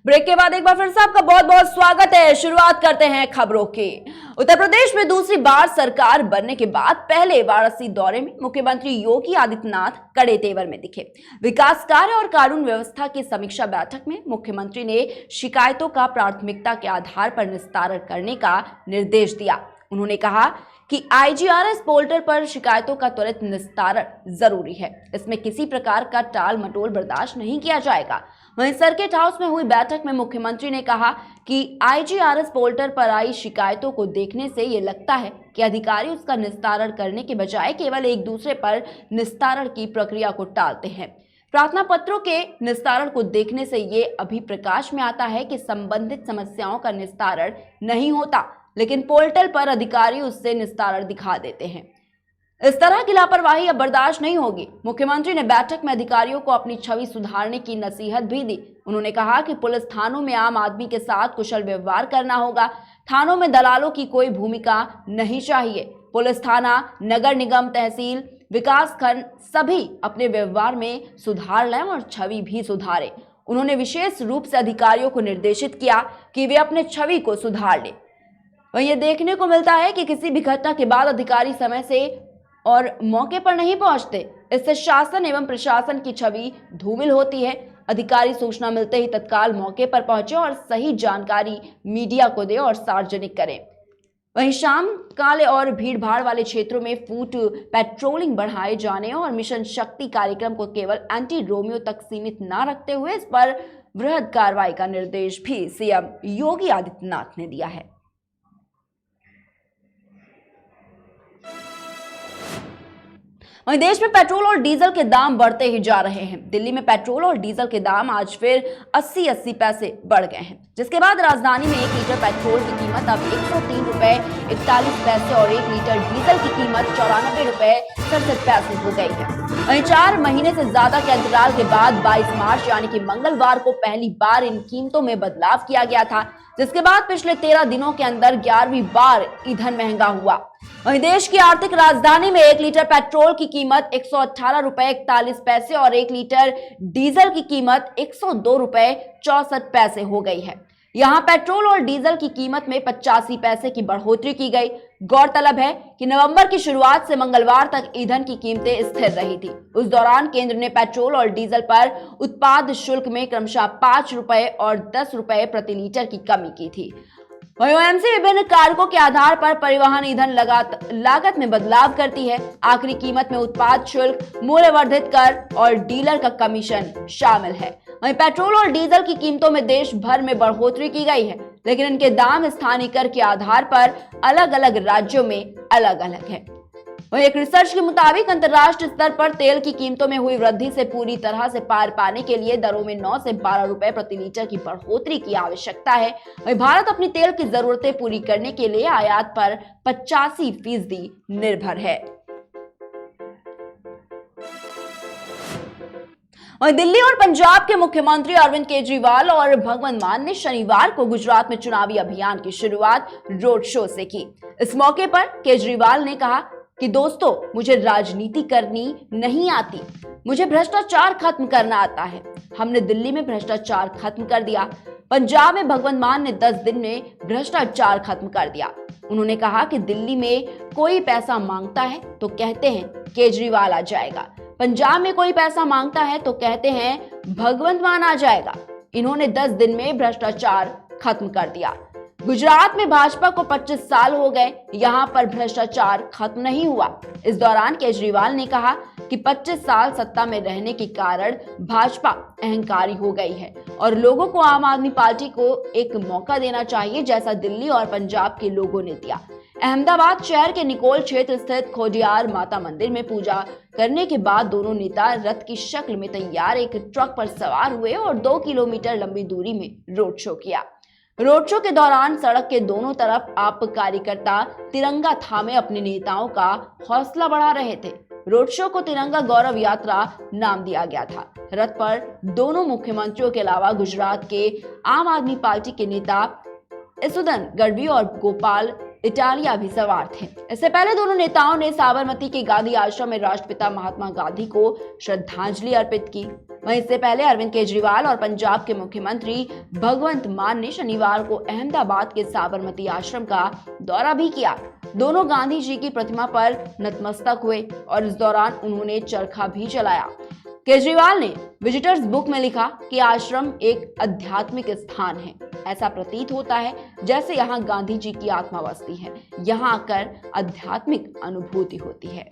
Break के बाद एक बार फिर से आपका बहुत बहुत स्वागत है। शुरुआत करते हैं खबरों की। उत्तर प्रदेश में दूसरी बार सरकार बनने के बाद पहले वाराणसी दौरे में मुख्यमंत्री योगी आदित्यनाथ कड़े तेवर में दिखे। विकास कार्य और कानून व्यवस्था की समीक्षा बैठक में मुख्यमंत्री ने शिकायतों का प्राथमिकता के आधार पर निस्तारण करने का निर्देश दिया। उन्होंने कहा कि IGRS पोर्टल पर शिकायतों का त्वरित निस्तारण जरूरी है। इसमें किसी प्रकार का टाल मटोल बर्दाश्त नहीं किया जाएगा। वहीं सर्किट हाउस में हुई बैठक में मुख्यमंत्री ने कहा कि IGRS पोर्टल पर आई शिकायतों को देखने से ये लगता है कि अधिकारी उसका निस्तारण करने के बजाय केवल एक दूसरे पर निस्तारण की प्रक्रिया को टालते हैं। प्रार्थना पत्रों के निस्तारण को देखने से ये अभी प्रकाश में आता है कि संबंधित समस्याओं का निस्तारण नहीं होता, लेकिन पोर्टल पर अधिकारी उससे निस्तारण दिखा देते हैं। इस तरह की लापरवाही अब बर्दाश्त नहीं होगी। मुख्यमंत्री ने बैठक में अधिकारियों को अपनी छवि सुधारने की नसीहत भी दी। उन्होंने कहा कि पुलिस थानों में आम आदमी के साथ कुशल व्यवहार करना होगा। थानों में दलालों की कोई भूमिका नहीं चाहिए। पुलिस थाना, नगर निगम, तहसील, विकास खंड सभी अपने व्यवहार में सुधार लाएं और छवि भी सुधारें। उन्होंने विशेष रूप से अधिकारियों को निर्देशित किया कि वे अपने छवि को सुधार लें। वहीं ये देखने को मिलता है कि किसी भी घटना के बाद अधिकारी समय से और मौके पर नहीं पहुंचते। इससे शासन एवं प्रशासन की छवि धूमिल होती है। अधिकारी सूचना मिलते ही तत्काल मौके पर पहुंचे और सही जानकारी मीडिया को दे और सार्वजनिक करें। वहीं शाम काले और भीड़भाड़ वाले क्षेत्रों में फुट पेट्रोलिंग बढ़ाए जाने और मिशन शक्ति कार्यक्रम को केवल एंटी रोमियो तक सीमित न रखते हुए इस पर वृहद कार्रवाई का निर्देश भी सीएम योगी आदित्यनाथ ने दिया है। वहीं देश में पेट्रोल और डीजल के दाम बढ़ते ही जा रहे हैं। दिल्ली में पेट्रोल और डीजल के दाम आज फिर 80-80 पैसे बढ़ गए हैं, जिसके बाद राजधानी में 1 लीटर पेट्रोल की कीमत अब 103 रुपए 41 पैसे और 1 लीटर डीजल की कीमत 94 रुपए 67 पैसे हो गई है। वहीं 4 महीने से ज्यादा के अंतराल के बाद 22 मार्च यानी कि मंगलवार को पहली बार इन कीमतों में बदलाव किया गया था, जिसके बाद पिछले 13 दिनों के अंदर 11वीं बार ईंधन महंगा हुआ। वहीं देश की आर्थिक राजधानी में 1 लीटर पेट्रोल की कीमत 118 रुपए 41 पैसे और 1 लीटर डीजल की कीमत 102 रुपए 64 पैसे हो गई है। यहां पेट्रोल और डीजल की कीमत में 85 पैसे की बढ़ोतरी की गई। गौरतलब है कि नवंबर की शुरुआत से मंगलवार तक ईंधन की कीमतें स्थिर रही थी। उस दौरान केंद्र ने पेट्रोल और डीजल पर उत्पाद शुल्क में क्रमशः 5 रुपए और 10 रुपए प्रति लीटर की कमी की थी। वहीं OMC विभिन्न कारकों के आधार पर परिवहन ईंधन लागत में बदलाव करती है। आखिरी कीमत में उत्पाद शुल्क, मूल्यवर्धित कर और डीलर का कमीशन शामिल है। वहीं पेट्रोल और डीजल की कीमतों में देश भर में बढ़ोतरी की गई है, लेकिन इनके दाम स्थानीय कर के आधार पर अलग अलग राज्यों में अलग अलग है। वहीं एक रिसर्च के मुताबिक अंतर्राष्ट्रीय स्तर पर तेल की कीमतों में हुई वृद्धि से पूरी तरह से पार पाने के लिए दरों में 9 से 12 रुपए प्रति लीटर की बढ़ोतरी की आवश्यकता है। वहीं भारत अपनी तेल की जरूरतें पूरी करने के लिए आयात पर 85% निर्भर है। वहीं दिल्ली और पंजाब के मुख्यमंत्री अरविंद केजरीवाल और भगवंत मान ने शनिवार को गुजरात में चुनावी अभियान की शुरुआत रोड शो से की। इस मौके पर केजरीवाल ने कहा कि दोस्तों, मुझे राजनीति करनी नहीं आती, मुझे भ्रष्टाचार खत्म करना आता है। हमने दिल्ली में भ्रष्टाचार खत्म कर दिया। पंजाब में भगवंत मान ने 10 दिन में भ्रष्टाचार खत्म कर दिया। उन्होंने कहा कि दिल्ली में कोई पैसा मांगता है तो कहते हैं केजरीवाल आ जाएगा। पंजाब में कोई पैसा मांगता है तो कहते हैं भगवंत मान आ जाएगा। इन्होंने 10 दिन में भ्रष्टाचार खत्म कर दिया। गुजरात में भाजपा को 25 साल हो गए, यहां पर भ्रष्टाचार खत्म नहीं हुआ। इस दौरान केजरीवाल ने कहा कि 25 साल सत्ता में रहने के कारण भाजपा अहंकारी हो गई है और लोगों को आम आदमी पार्टी को एक मौका देना चाहिए, जैसा दिल्ली और पंजाब के लोगों ने दिया। अहमदाबाद शहर के निकोल क्षेत्र स्थित खोडियार माता मंदिर में पूजा करने के बाद दोनों नेता रथ की शक्ल में तैयार एक ट्रक पर सवार हुए और 2 किलोमीटर लंबी दूरी में रोड शो किया। रोड शो के दौरान सड़क के दोनों तरफ आप कार्यकर्ता तिरंगा थामे अपने नेताओं का हौसला बढ़ा रहे थे। रोड शो को तिरंगा गौरव यात्रा नाम दिया गया था। रथ पर दोनों मुख्यमंत्रियों के अलावा गुजरात के आम आदमी पार्टी के नेता इसुदन गढ़वी और गोपाल इटालिया भी सवार थे। इससे पहले दोनों नेताओं ने साबरमती के गांधी आश्रम में राष्ट्रपिता महात्मा गांधी को श्रद्धांजलि अर्पित की। वहीं इससे पहले अरविंद केजरीवाल और पंजाब के मुख्यमंत्री भगवंत मान ने शनिवार को अहमदाबाद के साबरमती आश्रम का दौरा भी किया। दोनों गांधी जी की प्रतिमा पर नतमस्तक हुए और इस दौरान उन्होंने चरखा भी चलाया। केजरीवाल ने विजिटर्स बुक में लिखा कि आश्रम एक आध्यात्मिक स्थान है। ऐसा प्रतीत होता है जैसे यहाँ गांधी जी की आत्मा बसती है। यहाँ आकर आध्यात्मिक अनुभूति होती है।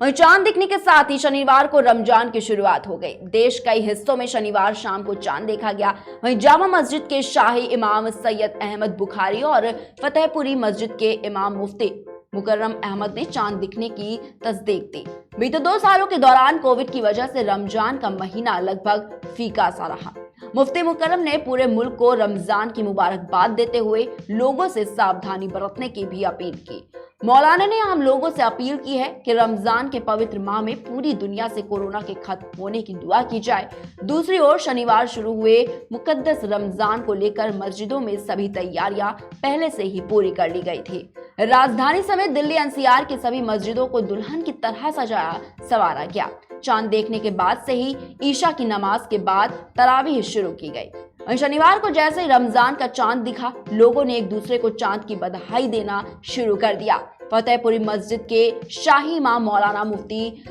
वहीं चांद दिखने के साथ ही शनिवार को रमजान की शुरुआत हो गई। देश कई हिस्सों में शनिवार शाम को चांद देखा गया। वहीं जामा मस्जिद के शाही इमाम सैयद अहमद बुखारी और फतेहपुरी मस्जिद के इमाम मुफ्ती मुकर्रम अहमद ने चांद दिखने की तस्दीक दी। बीते 2 सालों के दौरान कोविड की वजह से रमजान का महीना लगभग फीका सा रहा। मुफ्ती मुकर्रम ने पूरे मुल्क को रमजान की मुबारकबाद देते हुए लोगों से सावधानी बरतने की भी अपील की। मौलाना ने आम लोगों से अपील की है कि रमजान के पवित्र माह में पूरी दुनिया से कोरोना के खत्म होने की दुआ की जाए। दूसरी ओर शनिवार शुरू हुए मुकद्दस रमजान को लेकर मस्जिदों में सभी तैयारियां पहले से ही पूरी कर ली गई थी। राजधानी समेत दिल्ली एनसीआर की सभी मस्जिदों को दुल्हन की तरह सजाया संवारा गया। चांद देखने के बाद से ही ईशा की नमाज के बाद तरावीह शुरू की गई। शनिवार को जैसे ही रमजान का चांद दिखा, लोगों ने एक दूसरे को चांद की बधाई देना शुरू कर दिया। फतेहपुरी मस्जिद के शाही इमाम मौलाना मुफ्ती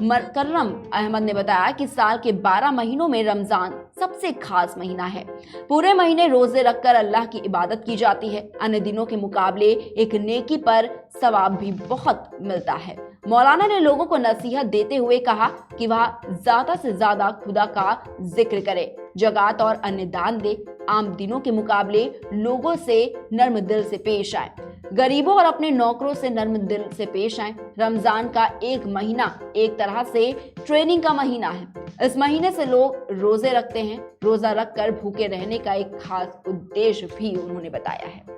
मुकर्रम अहमद ने बताया कि साल के 12 महीनों में रमजान सबसे खास महीना है। पूरे महीने रोजे रखकर अल्लाह की इबादत की जाती है। अन्य दिनों के मुकाबले एक नेकी पर सवाब भी बहुत मिलता है। मौलाना ने लोगों को नसीहत देते हुए कहा कि वह ज्यादा से ज्यादा खुदा का जिक्र करे, जगात और अन्य दान दे। आम दिनों के मुकाबले लोगों से नर्म दिल से पेश आए, गरीबों और अपने नौकरों से नर्म दिल से पेश आए। रमजान का एक महीना एक तरह से ट्रेनिंग का महीना है। इस महीने से लोग रोजे रखते हैं। रोजा रखकर भूखे रहने का एक खास उद्देश्य भी उन्होंने बताया है।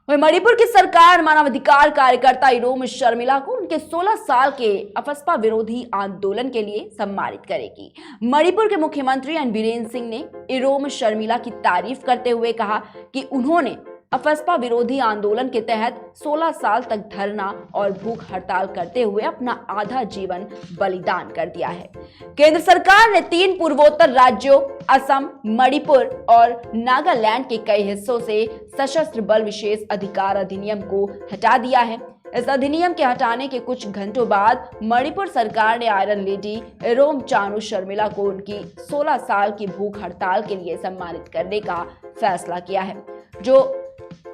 मणिपुर की सरकार मानवाधिकार कार्यकर्ता इरोम शर्मिला को उनके 16 साल के अफस्पा विरोधी आंदोलन के लिए सम्मानित करेगी। मणिपुर के मुख्यमंत्री एन बीरेन सिंह ने इरोम शर्मिला की तारीफ करते हुए कहा कि उन्होंने अफस्पा विरोधी आंदोलन के तहत 16 साल तक धरना और भूख हड़ताल करते हुए अपना आधा जीवन बलिदान कर दिया है। केंद्र सरकार ने 3 पूर्वोत्तर राज्यों असम, मणिपुर और नागालैंड के कई हिस्सों से सशस्त्र बल विशेष अधिकार अधिनियम को हटा दिया है। इस अधिनियम के हटाने के कुछ घंटों बाद मणिपुर सरकार ने आयरन लेडी इरोम चानू शर्मिला को उनकी 16 साल की भूख हड़ताल के लिए सम्मानित करने का फैसला किया है, जो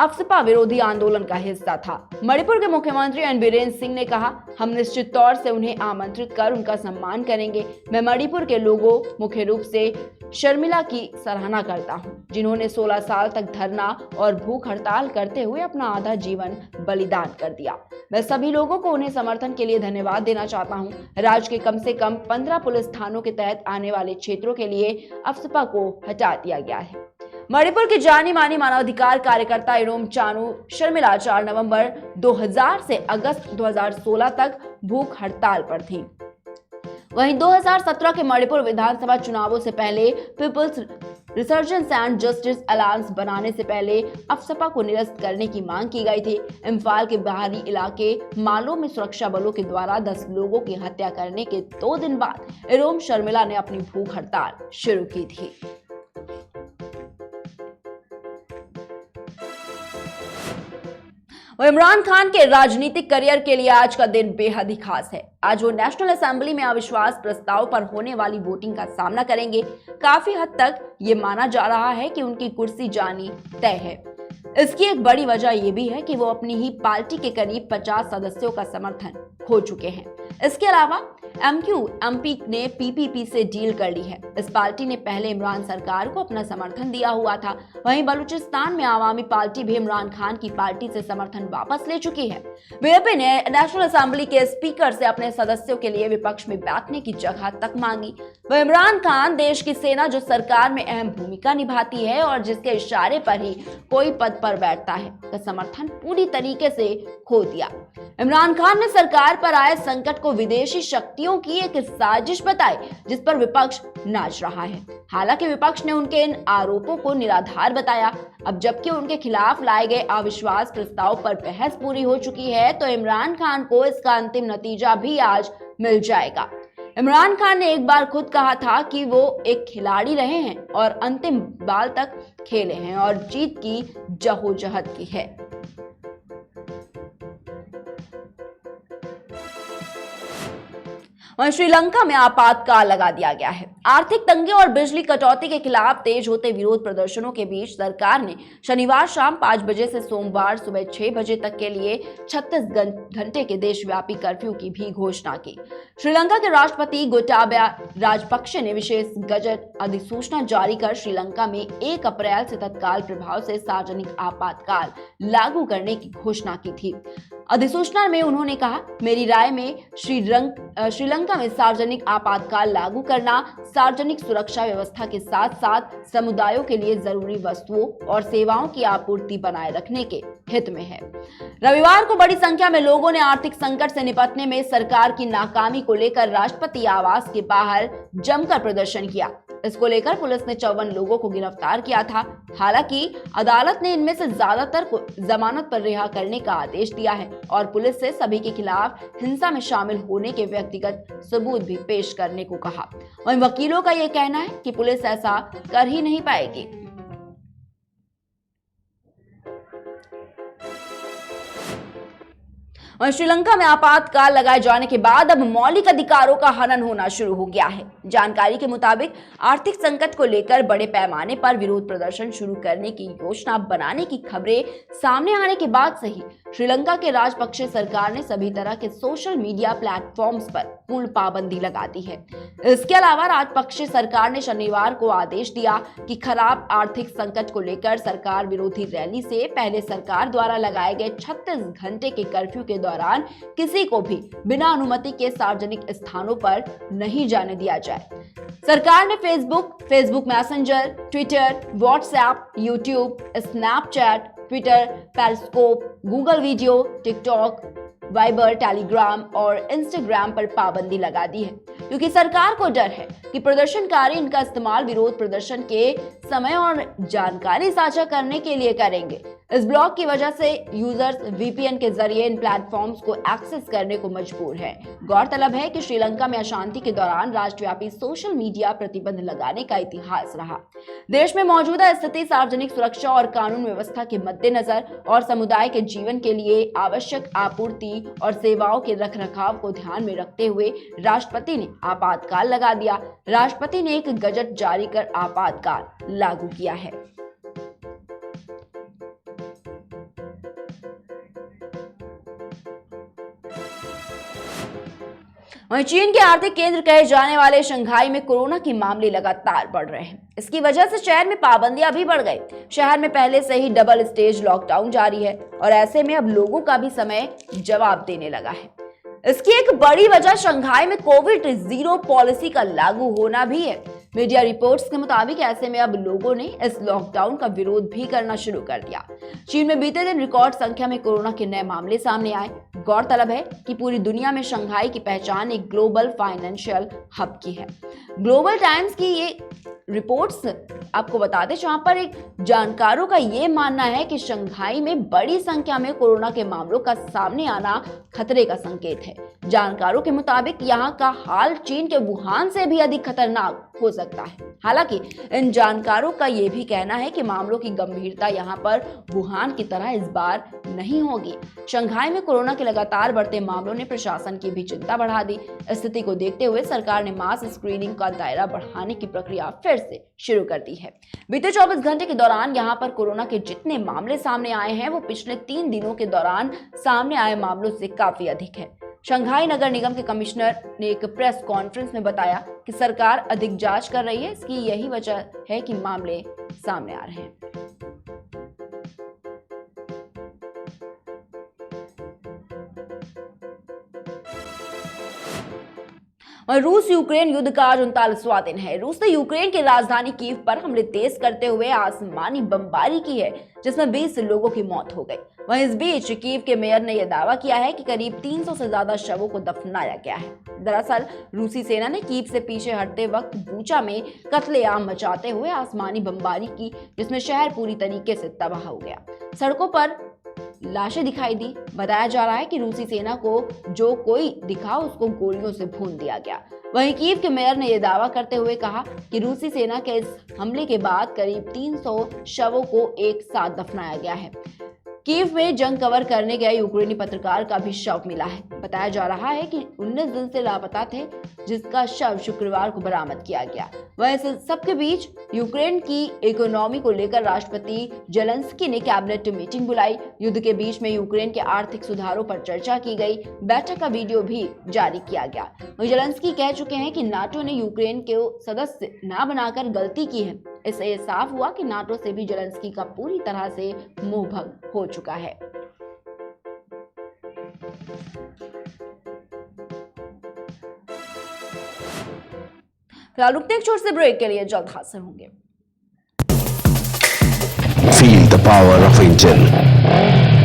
अफस्पा विरोधी आंदोलन का हिस्सा था। मणिपुर के मुख्यमंत्री एन बीरेन सिंह ने कहा, हम निश्चित तौर से उन्हें आमंत्रित कर उनका सम्मान करेंगे। मैं मणिपुर के लोगों, मुख्य रूप से शर्मिला की सराहना करता हूं, जिन्होंने 16 साल तक धरना और भूख हड़ताल करते हुए अपना आधा जीवन बलिदान कर दिया। मैं सभी लोगों को उन्हें समर्थन के लिए धन्यवाद देना चाहता हूं। राज्य के कम से कम 15 पुलिस थानों के तहत आने वाले क्षेत्रों के लिए अफस्पा को हटा दिया गया है। मणिपुर की जानी मानी मानवाधिकार कार्यकर्ता इरोम चानू शर्मिला 4 नवंबर 2000 से अगस्त 2016 तक भूख हड़ताल पर थी। वहीं 2017 के मणिपुर विधानसभा चुनावों से पहले People's Resurgence and Justice Alliance बनाने से पहले अफस्पा को निरस्त करने की मांग की गई थी। इम्फाल के बाहरी इलाके मालो में सुरक्षा बलों के द्वारा 10 लोगों की हत्या करने के 2 दिन बाद इरोम शर्मिला ने अपनी भूख हड़ताल शुरू की थी। इमरान खान के राजनीतिक करियर के लिए आज का दिन बेहद ही खास है। आज वो नेशनल असेंबली में अविश्वास प्रस्ताव पर होने वाली वोटिंग का सामना करेंगे। काफी हद तक ये माना जा रहा है कि उनकी कुर्सी जानी तय है। इसकी एक बड़ी वजह यह भी है कि वो अपनी ही पार्टी के करीब 50 सदस्यों का समर्थन खो चुके हैं। इसके अलावा एमपी ने पीपीपी से डील कर ली है। इस पार्टी ने पहले इमरान सरकार को अपना समर्थन दिया हुआ था। वहीं बलूचिस्तान में आवामी पार्टी भी इमरान खान की पार्टी से समर्थन वापस ले चुकी है। बीजेपी ने नेशनल असेंबली के स्पीकर से अपने सदस्यों के लिए विपक्ष में बैठने की जगह तक मांगी। वह इमरान खान देश की सेना जो सरकार में अहम भूमिका निभाती है और जिसके इशारे पर ही कोई पद पर बैठता है, का समर्थन पूरी तरीके से खो दिया। इमरान खान ने सरकार पर आए संकट को विदेशी शक्तियों की एक साजिश बताई, जिस पर विपक्ष नाच रहा है। हालांकि विपक्ष ने उनके इन आरोपों को निराधार बताया। अब जबकि उनके खिलाफ लाए गए अविश्वास प्रस्ताव पर बहस पूरी हो चुकी है, तो इमरान खान को इसका अंतिम नतीजा भी आज मिल जाएगा। इमरान खान ने एक बार खुद कहा था कि वो एक खिलाड़ी रहे हैं और अंतिम बाल तक खेले हैं और जीत की जद्दोजहद की है। वहीं श्रीलंका में आपातकाल लगा दिया गया है। आर्थिक तंगी और बिजली कटौती के खिलाफ तेज होते विरोध प्रदर्शनों के बीच सरकार ने शनिवार शाम 5 बजे से सोमवार सुबह 6 बजे तक के लिए 36 घंटे के देशव्यापी कर्फ्यू की भी घोषणा की। श्रीलंका के राष्ट्रपति गोटाबया राजपक्षे ने विशेष गजट अधिसूचना जारी कर श्रीलंका में 1 अप्रैल से तत्काल प्रभाव से सार्वजनिक आपातकाल लागू करने की घोषणा की थी। अधिसूचना में उन्होंने कहा, मेरी राय में श्रीलंका में सार्वजनिक आपातकाल लागू करना सार्वजनिक सुरक्षा व्यवस्था के साथ साथ समुदायों के लिए जरूरी वस्तुओं और सेवाओं की आपूर्ति बनाए रखने के हित में है। रविवार को बड़ी संख्या में लोगों ने आर्थिक संकट से निपटने में सरकार की नाकामी को लेकर राष्ट्रपति आवास के बाहर जमकर प्रदर्शन किया। इसको लेकर पुलिस ने 54 लोगों को गिरफ्तार किया था। हालांकि अदालत ने इनमें से ज्यादातर को जमानत पर रिहा करने का आदेश दिया है और पुलिस से सभी के खिलाफ हिंसा में शामिल होने के व्यक्तिगत सबूत भी पेश करने को कहा। वहीं वकीलों का यह कहना है कि पुलिस ऐसा कर ही नहीं पाएगी। और श्रीलंका में आपातकाल लगाए जाने के बाद अब मौलिक अधिकारों का हनन होना शुरू हो गया है। जानकारी के मुताबिक आर्थिक संकट को लेकर बड़े पैमाने पर विरोध प्रदर्शन शुरू करने की योजना बनाने की खबरें सामने आने के बाद से ही श्रीलंका के राजपक्षे सरकार ने सभी तरह के सोशल मीडिया प्लेटफॉर्म्स पर पूर्ण पाबंदी लगा दी है। इसके अलावा राजपक्षे सरकार ने शनिवार को आदेश दिया कि खराब आर्थिक संकट को लेकर सरकार विरोधी रैली से पहले सरकार द्वारा लगाए गए 36 घंटे के कर्फ्यू के दौरान किसी को भी बिना अनुमति के सार्वजनिक स्थानों पर नहीं जाने दिया जाए। सरकार ने Facebook messenger, Twitter, WhatsApp, YouTube, Snapchat, Twitter, periscope, Google video, TikTok, Viber, Telegram और इंस्टाग्राम पर पाबंदी लगा दी है, क्योंकि सरकार को डर है कि प्रदर्शनकारी इनका इस्तेमाल विरोध प्रदर्शन के समय और जानकारी साझा करने के लिए करेंगे। इस ब्लॉक की वजह से यूजर्स वीपीएन के जरिए इन प्लेटफॉर्म्स को एक्सेस करने को मजबूर हैं। गौरतलब है कि श्रीलंका में अशांति के दौरान राष्ट्रव्यापी सोशल मीडिया प्रतिबंध लगाने का इतिहास रहा। देश में मौजूदा स्थिति, सार्वजनिक सुरक्षा और कानून व्यवस्था के मद्देनजर और समुदाय के जीवन के लिए आवश्यक आपूर्ति और सेवाओं के रखरखाव को ध्यान में रखते हुए राष्ट्रपति ने आपातकाल लगा दिया। राष्ट्रपति ने एक गजट जारी कर आपातकाल लागू किया है। वहीं चीन के आर्थिक केंद्र कहे जाने वाले शंघाई में कोरोना के मामले लगातार बढ़ रहे हैं। इसकी वजह से शहर में पाबंदियां भी बढ़ गई। शहर में पहले से ही डबल स्टेज लॉकडाउन जारी है और ऐसे में अब लोगों का भी समय जवाब देने लगा है। इसकी एक बड़ी वजह शंघाई में कोविड-0 पॉलिसी का लागू होना भी है। मीडिया रिपोर्ट्स के मुताबिक ऐसे में अब लोगों ने इस लॉकडाउन का विरोध भी करना शुरू कर दिया। चीन में बीते दिन रिकॉर्ड संख्या में कोरोना के नए मामले सामने आए। गौरतलब है कि पूरी दुनिया में शंघाई की पहचान एक ग्लोबल फाइनेंशियल हब की है। ग्लोबल टाइम्स की ये रिपोर्ट्स आपको बता दें, जहां पर एक जानकारों का ये मानना है कि शंघाई में बड़ी संख्या में कोरोना के मामलों का सामने आना खतरे का संकेत है। जानकारों के मुताबिक यहाँ का हाल चीन के वुहान से भी अधिक खतरनाक हो सकता है। हालांकि इन जानकारों का यह भी कहना है कि मामलों की गंभीरता यहाँ पर वुहान की तरह इस बार नहीं होगी। शंघाई में कोरोना के लगातार बढ़ते मामलों ने प्रशासन की भी चिंता बढ़ा दी। स्थिति को देखते हुए सरकार ने मास स्क्रीनिंग का दायरा बढ़ाने की प्रक्रिया फिर से शुरू कर दी है। बीते 24 घंटे के दौरान यहाँ पर कोरोना के जितने मामले सामने आए हैं वो पिछले 3 दिनों के दौरान सामने आए मामलों से काफी अधिक है। शंघाई नगर निगम के कमिश्नर ने एक प्रेस कॉन्फ्रेंस में बताया कि सरकार अधिक जांच कर रही है, इसकी यही वजह है कि मामले सामने आ रहे हैं। और रूस यूक्रेन युद्ध का आज 39वां दिन है। रूस ने यूक्रेन की राजधानी कीव पर हमले तेज करते हुए आसमानी बमबारी की है, जिसमें 20 लोगों की मौत हो गई। वहीं इस बीच कीव के मेयर ने यह दावा किया है कि करीब 300 से ज्यादा शवों को दफनाया गया है। दरअसल रूसी सेना ने कीव से पीछे हटते वक्त बूचा में कत्लेआम मचाते हुए आसमानी बमबारी की, जिसमें शहर पूरी तरीके से तबाह हो गया। सड़कों पर लाशें दिखाई दी। बताया जा रहा है कि रूसी सेना को जो कोई दिखा उसको गोलियों से भून दिया गया। वहीं कीव के मेयर ने यह दावा करते हुए कहा कि रूसी सेना के इस हमले के बाद करीब 300 शवों को एक साथ दफनाया गया है। कीव में जंग कवर करने गए यूक्रेनी पत्रकार का भी शव मिला है। बताया जा रहा है कि 19 दिन से लापता थे, जिसका शव शुक्रवार को बरामद किया गया। वह सबके बीच यूक्रेन की इकोनॉमी को लेकर राष्ट्रपति जेलेंस्की ने कैबिनेट मीटिंग बुलाई। युद्ध के बीच में यूक्रेन के आर्थिक सुधारों पर चर्चा की गई। बैठक का वीडियो भी जारी किया गया। वहीं जेलेंस्की कह चुके हैं कि नाटो ने यूक्रेन को सदस्य न बनाकर गलती की है। इससे यह साफ हुआ कि नाटो से भी जेलेंस्की का पूरी तरह से मोहभंग हो चुका है। फिलहाल रुकते एक छोटे से ब्रेक के लिए, जल्द हाजिर होंगे। Feel the power of Intel.